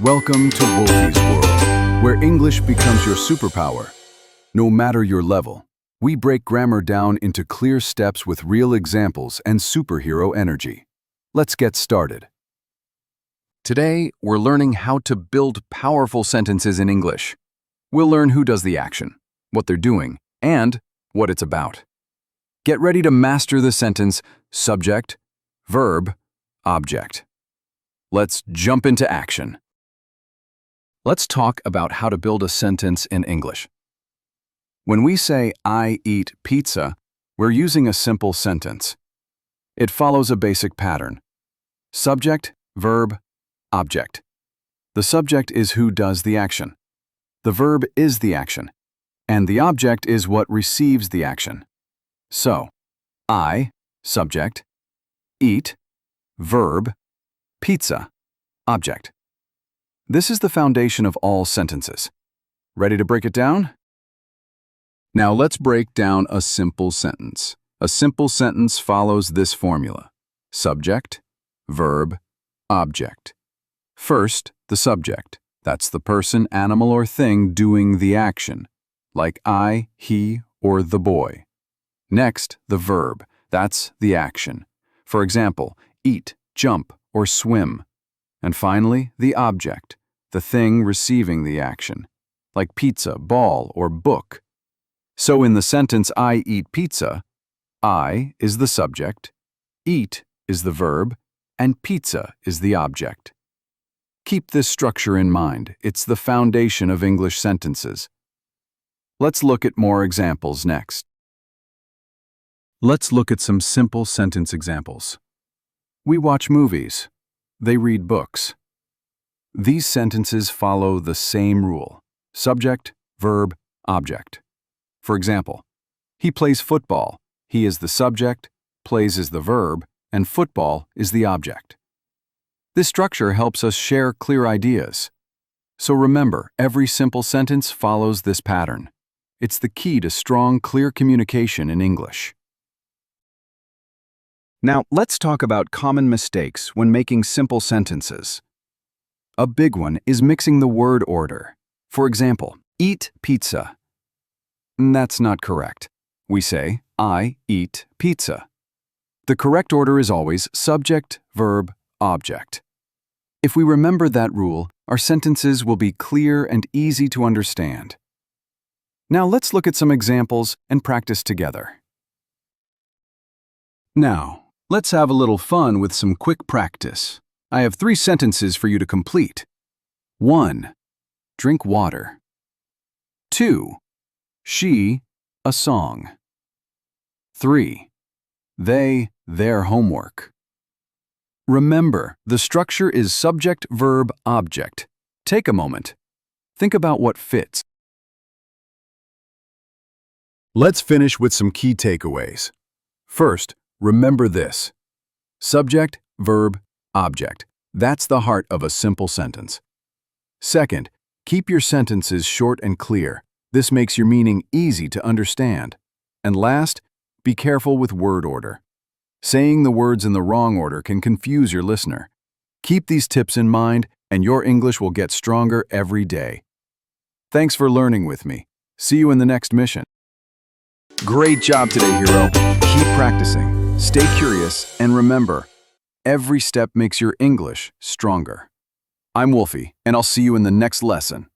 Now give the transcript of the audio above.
Welcome to Wolfie's world, where English becomes your superpower. No matter your level, we break grammar down into clear steps with real examples and superhero energy. Let's get started. Today, we're learning how to build powerful sentences in English. We'll learn who does the action, what they're doing, and what it's about. Get ready to master the sentence subject, verb, object. Let's jump into action. Let's talk about how to build a sentence in English. When we say, I eat pizza, we're using a simple sentence. It follows a basic pattern. Subject, verb, object. The subject is who does the action. The verb is the action, and the object is what receives the action. So, I, subject, eat, verb, pizza, object. This is the foundation of all sentences. Ready to break it down? Now let's break down a simple sentence. A simple sentence follows this formula: subject, verb, object. First, the subject. That's the person, animal, or thing doing the action, like I, he, or the boy. Next, the verb. That's the action. For example, eat, jump, or swim. And finally, the object, the thing receiving the action, like pizza, ball, or book. So in the sentence, I eat pizza, I is the subject, eat is the verb, and pizza is the object. Keep this structure in mind. It's the foundation of English sentences. Let's look at more examples next. Let's look at some simple sentence examples. We watch movies. They read books. These sentences follow the same rule: subject, verb, object. For example, he plays football. He is the subject, plays is the verb, and football is the object. This structure helps us share clear ideas. So remember, every simple sentence follows this pattern. It's the key to strong, clear communication in English. Now, let's talk about common mistakes when making simple sentences. A big one is mixing the word order. For example, eat pizza. That's not correct. We say, I eat pizza. The correct order is always subject, verb, object. If we remember that rule, our sentences will be clear and easy to understand. Now let's look at some examples and practice together. Now, let's have a little fun with some quick practice. I have 3 sentences for you to complete. 1. Drink water. 2. She, a song. 3. They, their homework. Remember, the structure is subject, verb, object. Take a moment. Think about what fits. Let's finish with some key takeaways. First, remember this: subject, verb, object. That's the heart of a simple sentence. Second, keep your sentences short and clear. This makes your meaning easy to understand. And last, be careful with word order. Saying the words in the wrong order can confuse your listener. Keep these tips in mind, and your English will get stronger every day. Thanks for learning with me. See you in the next mission. Great job today, hero. Keep practicing. Stay curious, and remember, every step makes your English stronger. I'm Wolfie, and I'll see you in the next lesson.